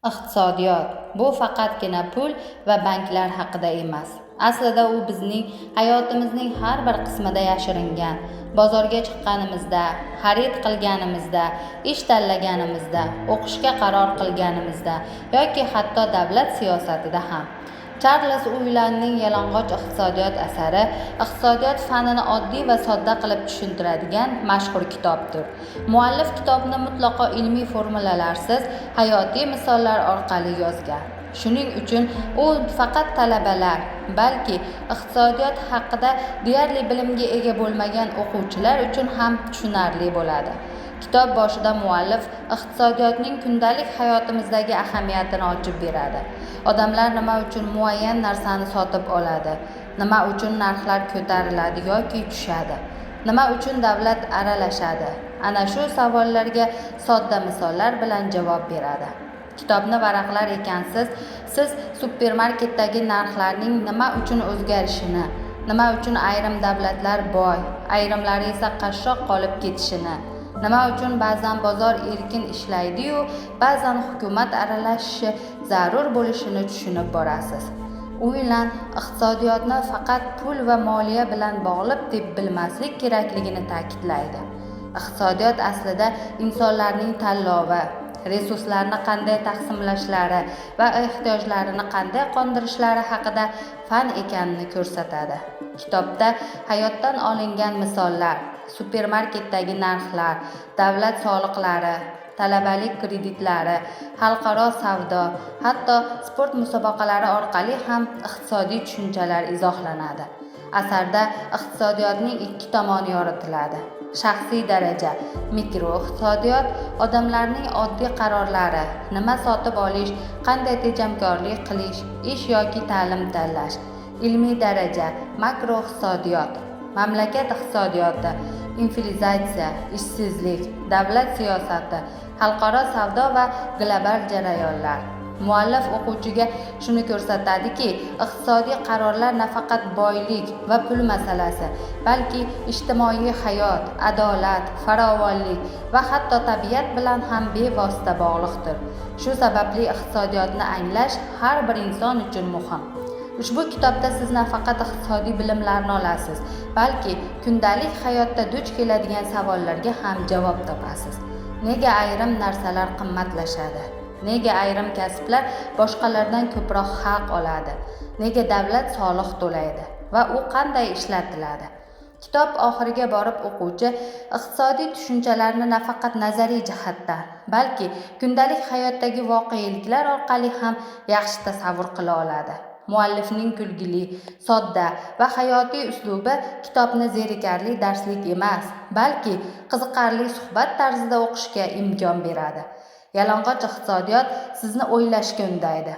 Iqtisodiyot bu faqatgina pul va banklar haqida emas. Aslida u bizning hayotimizning har bir qismida yashiringan. Bozorga chiqqanimizda, xarid qilganimizda, ish tanlaganimizda, o'qishga qaror qilganimizda yoki hatto davlat siyosatida ham. Charles Uylanning Yalang'och iqtisodiyot asari iqtisodiyot fanini oddiy va sodda qilib tushuntiradigan mashhur kitobdir. Muallif kitobni mutlaqo ilmiy formulalarsiz, hayotiy misollar orqali yozgan. Shuning uchun u faqat talabalar, balki iqtisodiyot haqida deyarli bilimga ega bo'lmagan o'quvchilar uchun ham tushunarli bo'ladi. Kitob boshida muallif iqtisodiyotning kundalik hayotimizdagi ahamiyatini ochib beradi. Odamlar nima uchun muayyan narsani sotib oladi? Nima uchun narxlar ko'tariladi yoki tushadi? Nima uchun davlat aralashadi? Ana shu savollarga sodda misollar bilan javob beradi. Kitobni varaqlar ekansiz, siz supermarketdagi narxlarning nima uchun o'zgarishini, nima uchun ayrim davlatlar boy, ayrimlari esa qashshoq qolib ketishini, nima uchun ba'zan bozor erkin ishlaydi-yu, ba'zan hukumat aralashishi zarur bo'lishini tushunib borasiz. Uylan iqtisodiyotni faqat pul va moliya bilan bog'liq deb bilmaslik kerakligini ta'kidlaydi. Iqtisodiyot aslida insonlarning tanlovi, resurslarni qanday taqsimlashlari va ehtiyojlarini qanday qondirishlari haqida fan ekanini ko'rsatadi. Kitobda hayotdan olingan misollar, supermarketdagi narxlar, davlat soliqlari, talabalik kreditlari, xalqaro savdo, hatto sport musobaqalari orqali ham iqtisodiy tushunchalar izohlanadi. Asarda iqtisodiyotning ikki tomoni yoritiladi. Shaxsiy daraja, mikroiqtisodiyot odamlarning oddiy qarorlari, nima sotib olish, qanday tejamkorlik qilish, ish yoki ta'lim tanlash. Ilmiy daraja, makroiqtisodiyot, mamlakat iqtisodiyoti, inflyatsiya, ishsizlik, davlat siyosati, xalqaro savdo va global jarayonlar. Muallif o'quvchiga shuni ko'rsatadiki, iqtisodiy qarorlar nafaqat boylik va pul masalasi, balki ijtimoiy hayot, adolat, farovonlik va hatto tabiat bilan ham bevosita bog'liqdir. Shu sababli iqtisodiyotni anglash har bir inson uchun muhim. Ushbu kitobda siz nafaqat iqtisodiy bilimlarni olasiz, balki kundalik hayotda duch keladigan savollarga ham javob topasiz. Nega ayrim narsalar qimmatlashadi? Nega ayrim kasblar boshqalardan ko'proq haq oladi? Nega davlat soliq to'laydi va u qanday ishlatiladi? Kitob oxiriga borib o'quvchi iqtisodiy tushunchalarni nafaqat nazariy jihatdan, balki kundalik hayotdagi voqeliklar orqali ham yaxshi tasavvur qila oladi. Muallifning kulgili, sodda va hayotiy uslubi kitobni zerikarli darslik emas, balki qiziqarli suhbat tarzida o'qishga imkon beradi. Yalang'och iqtisodiyot sizni o'ylashga undaydi.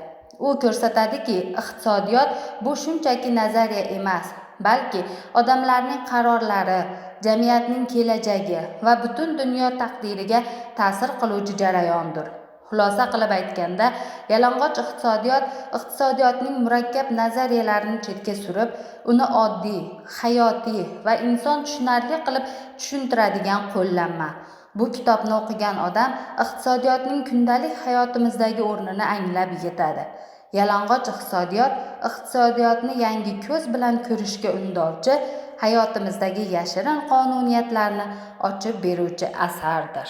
U ko'rsatadiki, iqtisodiyot bu shunchaki nazariya emas, balki odamlarning qarorlari, jamiyatning kelajagi va butun dunyo taqdiriga ta'sir qiluvchi jarayondir. Xulosa qilib aytganda, yalang'och iqtisodiyot iqtisodiyotning murakkab nazariyalarini chetga surib, uni oddiy, hayotiy va inson tushunarli qilib tushuntiradigan qo'llanma. Bu kitobni o'qigan odam iqtisodiyotning kundalik hayotimizdagi o'rnini anglab yetadi. Yalang'och iqtisodiyot iqtisodiyotni yangi ko'z bilan ko'rishga undovchi, hayotimizdagi yashirin qonuniyatlarni ochib beruvchi asardir.